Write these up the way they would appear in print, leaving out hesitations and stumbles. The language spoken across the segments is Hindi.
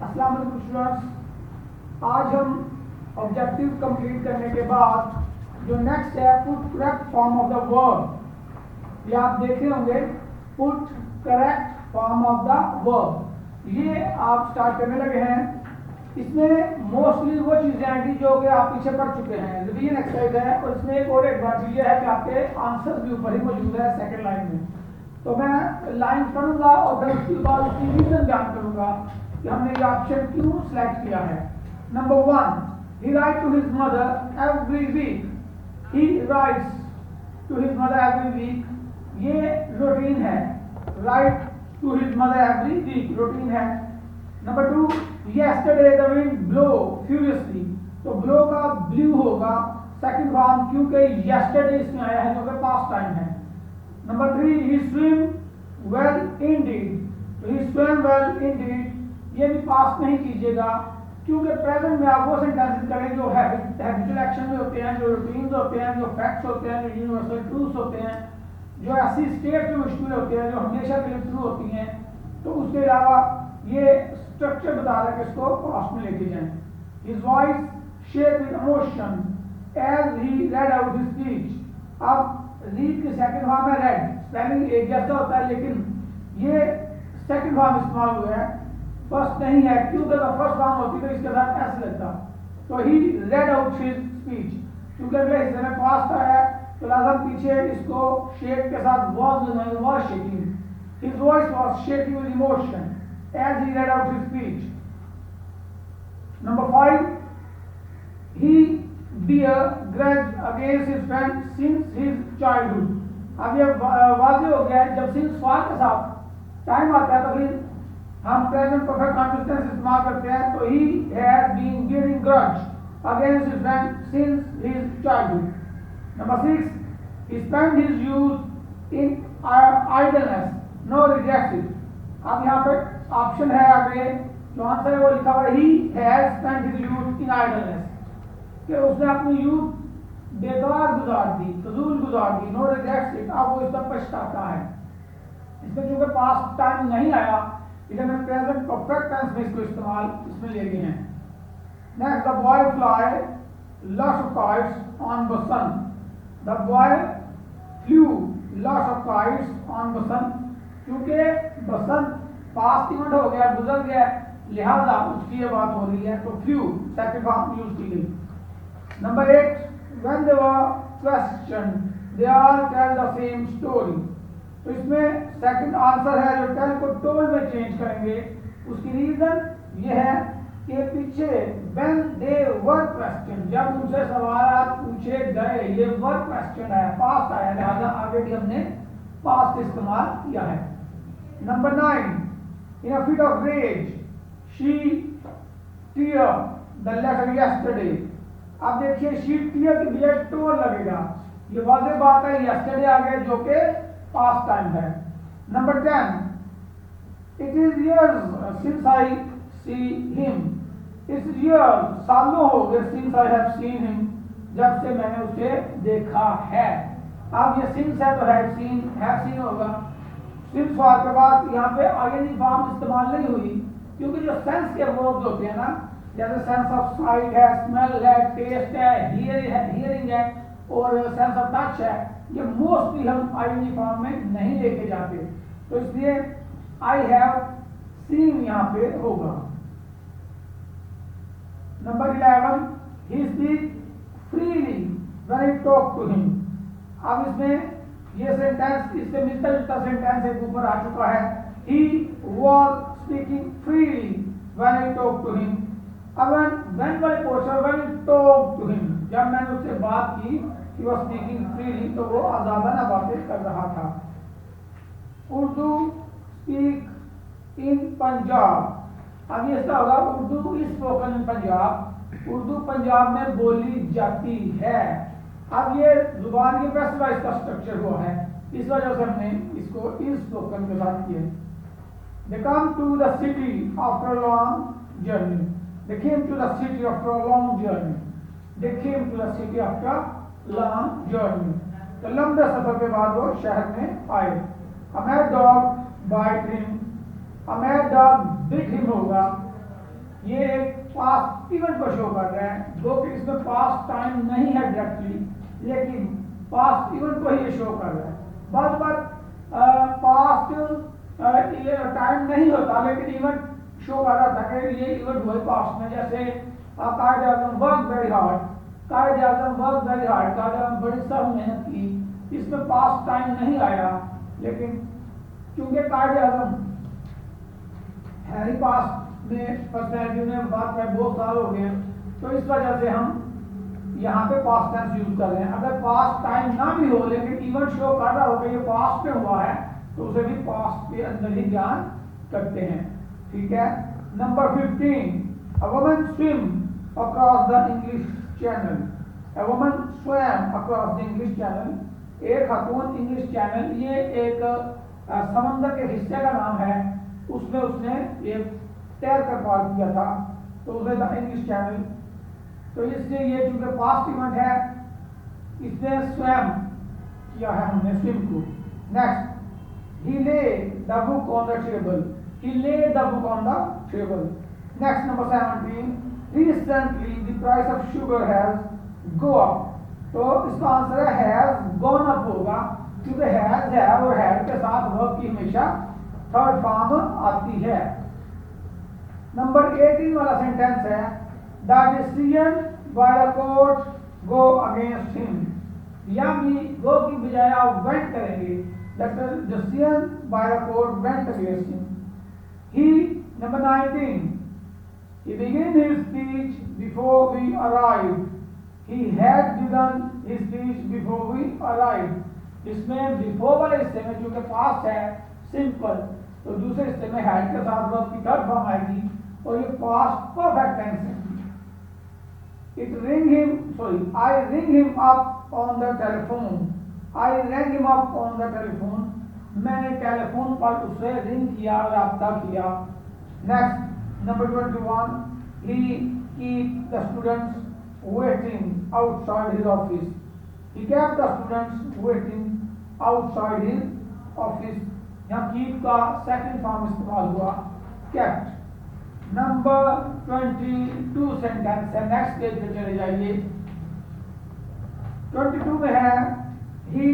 अस्सलाम वालेकुम स्टूडेंट्स, आज हम ऑब्जेक्टिव कंप्लीट करने के बाद जो नेक्स्ट है put correct form of the verb, ये आप देखे होंगे put correct form of the verb, ये आप स्टार्ट करने लगे हैं। इसमें मोस्टली वो चीज़ें आएंगी जो कि आप पीछे पढ़ चुके हैं, रिवीजन एक्सरसाइज है। और इसमें एक और एडवांटेज ये है कि आपके आंसर भी ऊपर ही मौजूद है सेकंड लाइन में। तो मैं लाइन पढ़ूंगा और फिर उसके बाद उसकी रीजन जान करूंगा कि हमने ये ऑप्शन क्यों सिलेक्ट किया है। Number 1, he write to his mother every week, he writes to his mother every week, ये रूटीन है। write to his mother every week routine है। Number 2, yesterday the wind blow furiously, तो blow का blew होगा सेकंड फॉर्म, क्योंकि yesterday इसमें आया है जो कि पास्ट टाइम है। Number 3, he swim well indeed, तो he swam well indeed, ये भी पास्ट नहीं कीजिएगा क्योंकि प्रेजेंट में आप वो सेंटेंसेस करें जो हैबिचुअल एक्शन में होते हैं, जो रूटीन्स होते हैं, जो फैक्ट्स होते हैं, जो यूनिवर्सल ट्रूथ्स होते हैं, जो ऐसी स्टेट जो मुश्किल होते हैं जो हमेशा के लिए ट्रू होती हैं। तो उसके अलावा ये स्ट्रक्चर बता रहा है कि इसको पास्ट में लेके जाएं। His voice shook with emotion as he read out his speech, अब रीड के सेकंड फॉर्म में रेड, स्पेलिंग एक जैसा होता है लेकिन ये सेकंड फॉर्म इस्तेमाल हुआ है, फर्स्ट नहीं है, क्योंकि अगर फर्स्ट फॉर्म होती तो इसके साथ एस लगता। तो ही रेड आउट हिज स्पीच, क्योंकि अगले हिस्से में पास्ट आया है तो लाजम पीछे इसको शेक के साथ वाज लगाएंगे, was shaking. His voice was shaking with emotion as he read out his speech. Number 5, he bear grudge against his friend since his childhood, अब ये वाज़ेह हो गया है। जब since फार के साथ टाइम आता है तो फिर हम प्रेजेंट परफेक्ट कंटीन्यूअस इस्तेमाल करते हैं। तो he has been bearing grudge against his friend since his childhood. Number 6, he spent his youth in idleness, no regrets it, अब यहाँ पे ऑप्शन है आगे जो आंसर है वो लिखा हुआ है he has spent his youth in idleness, कि उसने अपनी यूथ बेकार गुजार दी, फजूल गुजार दी, नो रिग्रेट्स इट, अब वो इस पर पछताता है। इसमें चूंकि पास्ट टाइम नहीं आया इसलिए मैं प्रेजेंट परफेक्ट टेंस में इसको इस्तेमाल इसमें ले गए हैं। Next, the boy fly lots of kites on Basant, the boy flew lots of kites on Basant, क्योंकि बसंत पास्ट इवेंट हो गया, गुजर गया, लिहाजा उसकी ये बात हो रही है, तो फ्लू सेकंड फॉर्म यूज की गई। Number 8, when they were questioned, they all tell the same story, तो इसमें सेकंड आंसर है जो टेल को टोल्ड में चेंज करेंगे। उसकी रीजन ये है कि पीछे when they were questioned, जब उनसे सवाल पूछे गए, ये वर क्वेश्चन है, पास्ट आया, लिहाजा आगे भी हमने पास्ट इस्तेमाल किया है। Number 9, in a fit of rage she tear the letter yesterday, अब देखिए शीट क्लियर के लिए टोर लगेगा, ये वाज़ेह बात है, यस्टरडे आ गया जो कि पास्ट टाइम है। Number 10, it is years since I see him, it's years सालों हो गए since I have seen him, जब से मैंने उसे देखा है। अब ये सिंस है तो हैव सीन होगा। सिंस फॉर के बाद यहाँ पे आईएनजी फॉर्म इस्तेमाल नहीं हुई, क्योंकि जो सेंस के वर्ब्स होते हैं ना, जैसे सेंस ऑफ साइट है, स्मेल है, टेस्ट है, हियरिंग है और सेंस ऑफ टच है, ये मोस्टली हम आईएनजी फॉर्म में नहीं लेके जाते, तो इसलिए आई हैव सीन यहाँ पे होगा। Number 11, he speak freely when he talk to him, अब इसमें ये सेंटेंस इससे मिलता जुलता सेंटेंस एक ऊपर आ चुका है, he was speaking freely when he talk to him. अब when वाले portion when he talked to him, जब मैंने उससे बात की, he was speaking freely, तो वो आजादाना बातें कर रहा था। उर्दू स्पीक इन पंजाब, अब ये इसका होगा Urdu is spoken in Punjab, Urdu Punjab में बोली जाती है। अब ये जुबान के पैसिवाइज का स्ट्रक्चर हुआ है, इस वजह से हमने इसको इज स्पोकन के साथ किया। They come to the city after a long journey, they came to the city after a long journey, they came to the city after long journey, तो लंबे सफर के बाद वो शहर में आए। A mad dog bite him, a mad dog bit him होगा, ये एक पास्ट इवेंट को शो कर रहा है, जो कि इसमें पास्ट टाइम नहीं है डायरेक्टली, लेकिन पास्ट इवेंट को ही ये शो कर रहा है। बस पास्ट टाइम नहीं होता, लेकिन इवेंट शो कर रहा था कि ये इवेंट हुआ पास्ट में। जैसे कायद आज़म वर्क वेरी हार्ड, कायद आज़म वर्क वेरी हार्ड, कायद आज़म बड़ी सख्त मेहनत की। इसमें पास्ट टाइम नहीं आया, लेकिन क्योंकि कायद आज़म हैरी पास्ट में पर्सनैलिटी में बात में बहुत साल हो गए, तो इस वजह से हम यहाँ पे पास्ट टेंस यूज कर रहे हैं। अगर पास्ट टाइम ना भी हो, लेकिन इवेंट शो कर रहा हो कि ये पास्ट में हुआ है, तो उसे भी पास्ट के अंदर ही ज्ञान करते हैं। ठीक है। Number 15, a woman swim across the English Channel. A woman swam across the English Channel. एक खातून इंग्लिश चैनल, ये एक समंदर के हिस्से का नाम है, उसमें उसने ये तैर कर पार किया था, तो उसे द इंग्लिश चैनल। तो इसलिए ये चूंकि पास्ट इवेंट है, इसमें स्वयं किया है हमने स्विम को। Next, he laid the book on the table. He laid the book on the table. Next, number 17, recently the price of sugar has go up. तो इसका आंसर है has gone up होगा, क्योंकि has है और had के साथ वर्ब की हमेशा थर्ड फॉर्म आती है। नंबर 18 वाला सेंटेंस है, the decision by the court go against him. या भी go की बजाय आप went करेंगे, that the decision by the court went against him. He, number 19, he began his speech before we arrived. He had begun his speech before we arrived. इसमें before वाले हिस्से में चूंकि past है simple, तो दूसरे हिस्से में had के साथ verb की थर्ड फॉर्म आएगी, और ये past perfect tense है। I ring him up on the telephone. I rang him up on the telephone. मैंने टेलीफोन पर उसे रिंग किया, राब्ता किया। Next, number 21, he keep the students waiting outside his office. He kept the students waiting outside his office. यहाँ keep का सेकंड फॉर्म इस्तेमाल हुआ, kept। नंबर 22 सेंटेंस है, नेक्स्ट पेज पे चले जाइए। 22 में है, he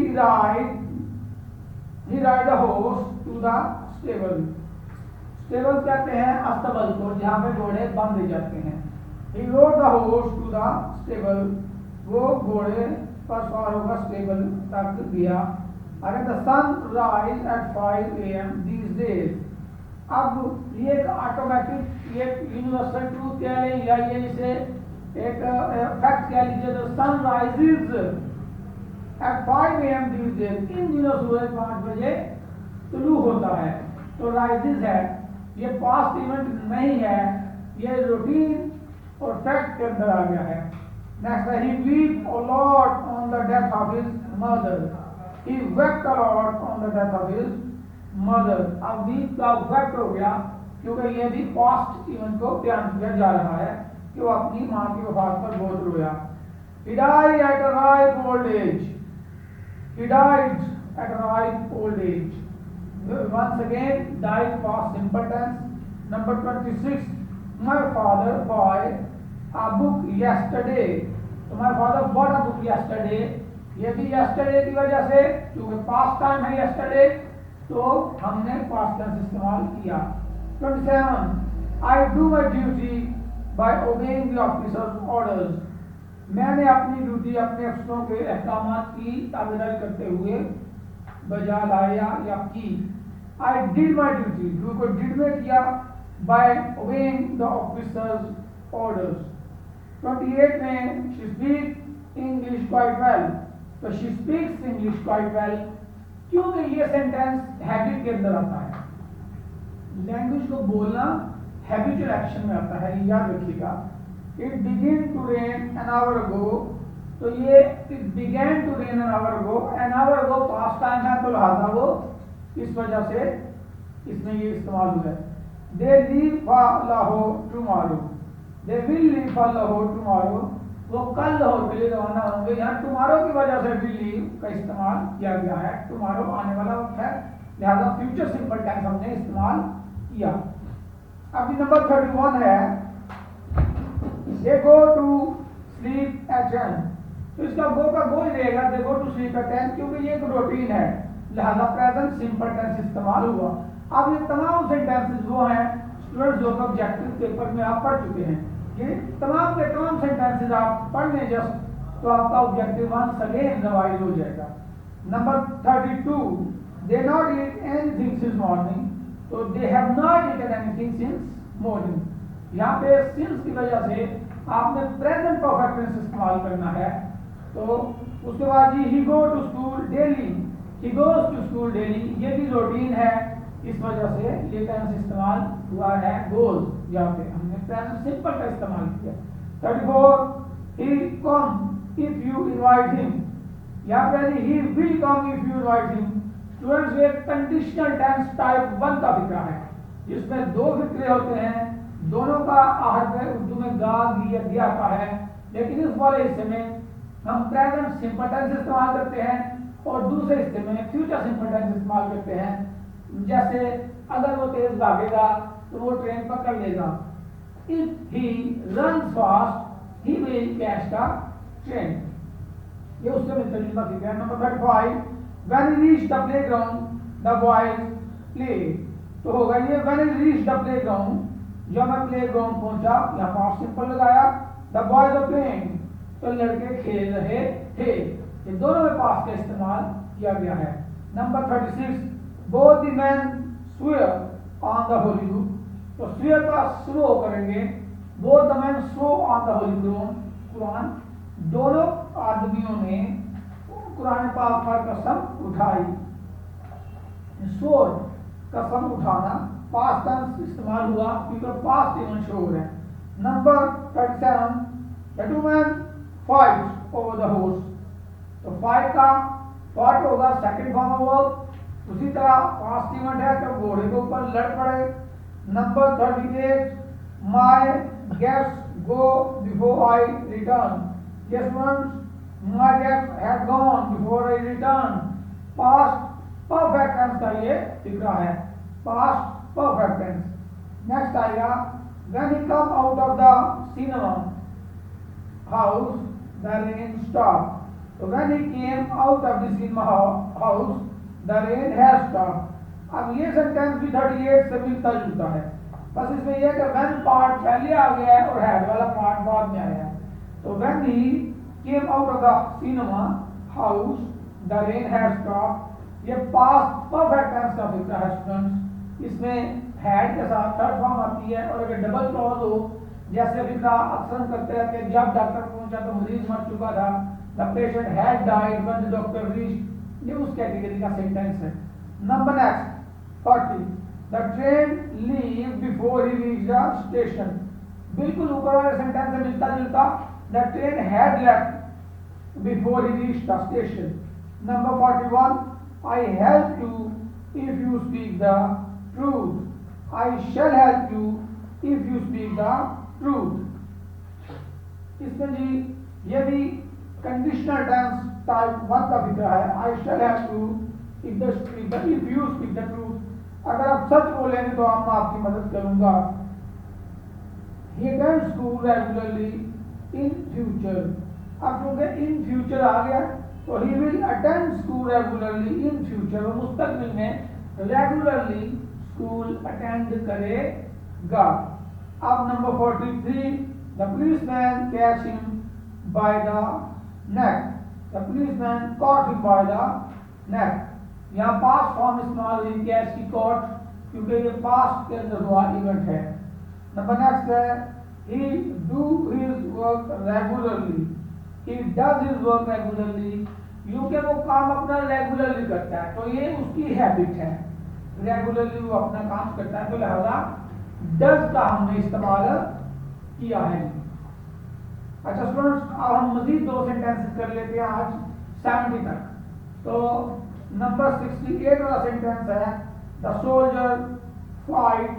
ride a horse to the stable. Stable कहते हैं अस्तबल को, जहाँ पे घोड़े बांधे जाते हैं। He rode the horse to the stable. वो घोड़े पर सवार होकर स्टेबल तक गया। अरे the sun rise at 5 AM these days. अब ये एक ऑटोमेटिक, ये यूनिवर्सल ट्रूथ कह लें या ये इसे एक फैक्ट कह लीजिए, the sun rises at 5 AM these days. इन दिनों सूरज 5 बजे तुलू होता है, तो rises है, ये पास्ट इवेंट नहीं है, ये रूटीन और फैक्ट के अंदर आ गया है। नेक्स्ट है, he wept a lot on the death of his mother. He wept a lot on the death of his mother. अब weep का wept हो गया, क्योंकि ये भी पास्ट इवेंट को बयान किया जा रहा है कि वो अपनी माँ की वफात पर बहुत रोया। He died at a ripe old age. He died at a ripe old age. Once again, died past simple tense. Number 26, my father bought a book yesterday. तो my father bought a book yesterday. ये भी yesterday की वजह से, क्योंकि past time है yesterday, तो हमने past tense इस्तेमाल किया। 27, I do my duty by obeying the officer's orders. मैंने अपनी ड्यूटी अपने अफसरों के अहकामात की ताबेदारी करते हुए बजा लाया या की। I did my duty, do को did में किया, by obeying the officer's orders. 28 में she speaks English quite well. तो she speaks English quite well, क्योंकि ये सेंटेंस हैबिट के अंदर आता है। लैंग्वेज को बोलना हैबिचुअल एक्शन में आता है, याद रखिएगा। It began to rain an hour ago. तो ये it began to rain an hour ago, an hour ago past time है, तो लिहाजा वो इस वजह से इसमें ये इस्तेमाल हुआ है। They leave for Lahore tomorrow. They will leave for Lahore tomorrow. वो कल लाहौर के लिए रवाना होंगे। यहाँ tomorrow की वजह से will leave का इस्तेमाल किया गया है। tomorrow आने वाला वक्त है, लिहाजा फ्यूचर सिंपल टेंस हमने इस्तेमाल किया। अभी नंबर 31 है, दे गो टू स्लीप एट 10, तो इसका गो का गो ही रहेगा, दे गो टू स्लीप एट 10, क्योंकि ये एक रूटीन है, लिहाजा प्रेजेंट सिंपल टेंस इस्तेमाल हुआ। अब ये तमाम सेंटेंसेस वो हैं स्टूडेंट्स जो ऑब्जेक्टिव पेपर में आप पढ़ चुके हैं, ये तमाम के तमाम सेंटेंसेस आप पढ़ लें जस्ट, तो आपका ऑब्जेक्टिव वंस अगेन रिवाइज हो जाएगा। Number 32, they not eat anything since morning, तो they have not eaten anything since morning. यहाँ पे सिंस की वजह से आपने प्रेजेंट परफेक्ट टेंस इस्तेमाल करना है। तो उसके बाद he go to school daily, he goes to school daily, ये भी रूटीन है, इस वजह से ये टेंस इस्तेमाल हुआ है गोज, यहाँ पे हमने प्रेजेंट सिंपल का इस्तेमाल किया। 34, he come if you invite him, यहाँ पे he will come if you invite him. Students ये कंडीशनल टेंस टाइप 1 का फिक्रा है, जिसमें दो फिक्रे होते हैं, दोनों का आहत है उर्दू में गा गिया दिया आता है, लेकिन इस वाले हिस्से में हम प्रेजेंट सिंपल टेंस इस्तेमाल करते हैं और दूसरे हिस्से में फ्यूचर सिंपल टेंस इस्तेमाल करते हैं। जैसे अगर वो तेज भागेगा तो वो ट्रेन पकड़ लेगा, if he runs fast he will catch the train, ये उससे मिलता जुलता फिक्र है। Number 35, when he reached the playground the boys play, तो होगा ये when he reached the playground, जब मैं प्लेग्राउंड पहुंचा, यहाँ पास्ट सिंपल लगाया, द बॉयज आर प्लेइंग, तो लड़के खेल रहे थे, ये दोनों में पास्ट का इस्तेमाल किया गया है। Number 36, both the man swear on the Holi book, तो स्वेयर का स्लो करेंगे, both the man slow on the Holi Quran, दोनों आदमियों ने कुरान पाक पर कसम उठाई। स्वर कसम उठाना पास्ट टेंस इस्तेमाल हुआ क्योंकि पास्ट इवन श्योर है। Number 37, the two man fight over the horse, तो फाइट का फाइट होगा सेकंड फॉर्म ऑफ वर्ब, उसी तरह पास्ट इवेंट है तो घोड़े के ऊपर लड़ पड़े। Number 38, my guest go before I return, yes students my guest had gone before I return, past perfect tense का ये फिक्रा है, पास्ट परफेक्ट टेंस। नेक्स्ट आएगा when he come out of the cinema house the rain stop, तो when he came out of the cinema house the rain has stopped. अब ये सेंटेंस भी 38 से मिलता जुलता है, बस इसमें यह कि व्हेन पार्ट पहले आ गया है और हैड वाला पार्ट बाद में आया है। तो when he came out of the cinema house the rain has stopped, ये पास्ट परफेक्ट टेंस का फिक्रा है स्टूडेंट्स, इसमें हैड के साथ थर्ड फॉर्म आती है, और अगर डबल क्लॉज हो जैसे फिक्रा अक्सर हम करते रहते हैं, जब डॉक्टर पहुंचा तो मरीज मर चुका था, the patient had died when the doctor reached, ये उस कैटेगरी का सेंटेंस है। Number next 40, the train leave before he reach the station, बिल्कुल ऊपर वाले सेंटेंस से मिलता जुलता, the train had left before he reach the station. Number 41, I help you if you speak the truth, I shall help you if you speak the truth। इसमें जी ये भी कंडीशनल टेंस टाइप 1 का फिक्र है, I shall help you if you speak the truth, अगर आप सच बोलेंगे तो मैं आपकी मदद करूंगा। He attends school regularly in future, अब क्योंकि in future आ गया तो he will attend school regularly in future, वो मुस्तकबिल में regularly स्कूल अटेंड करेगा। अब number 43, the policeman catch him by the neck, the policeman caught him by the neck, यहाँ पास्ट फॉर्म इस्तेमाल हुई कैच की कॉट, क्योंकि ये पास्ट के अंदर हुआ इवेंट है। नंबर नेक्स्ट है he do his work regularly, he does his work regularly, क्योंकि वो काम अपना रेगुलरली करता है तो ये उसकी हैबिट है, रेगुलरली वो अपना काम करता है, तो लिहाजा डज का हमने इस्तेमाल किया है। अच्छा स्टूडेंट्स, अब हम मजीद 2 सेंटेंसेस कर लेते हैं आज 70 तक। तो नंबर 68 वाला सेंटेंस है the soldier fight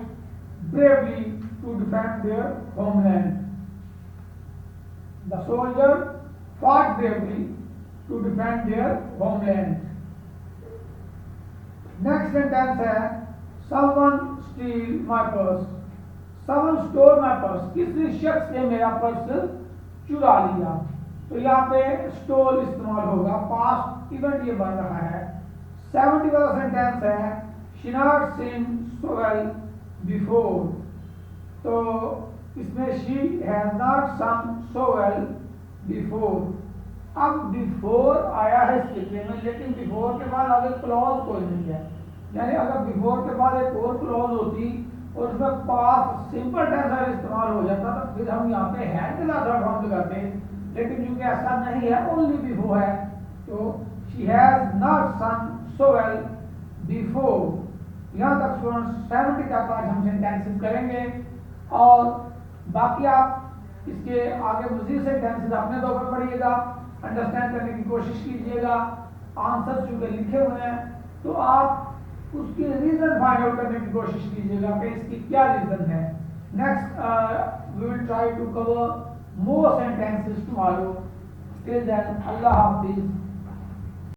bravely to defend their homeland, the soldier fight bravely to defend their homeland। Next sentence है someone steal my purse, someone stole my purse, किसी शख्स ने मेरा पर्स चुरा लिया। तो यहाँ पे स्टोल इस्तेमाल होगा, पास्ट इवेंट ये बन रहा है। 70 वाला सेंटेंस है she not seen so well before, तो इसमें she has not sung so well before। अब बिफोर आया है स्थिति में, लेकिन बिफोर के बाद आगे क्लॉज कोई नहीं है, यानी अगर बिफोर के बाद एक और क्लॉज होती और उसमें पास्ट सिंपल टेंस अगर इस्तेमाल हो जाता तो फिर हम यहाँ पे है के लास्ट फॉर्म लगाते, लेकिन क्योंकि ऐसा नहीं है, ओनली बिफोर है, तो she has not sung so well before. यहाँ तक स्टूडेंट्स 70 तक आज हम सेंटेंसेस करेंगे और बाकी आप इसके आगे मजीद सेंटेंसेस अपने तौर पर पढ़िएगा, अंडरस्टैंड करने की कोशिश कीजिएगा। आंसर चूंकि लिखे हुए हैं तो आप उसके रीजन फाइंड आउट करने की कोशिश कीजिएगा कि इसकी क्या रीजन है। Next we will try to cover more sentences tomorrow. Till then, Allah Hafiz.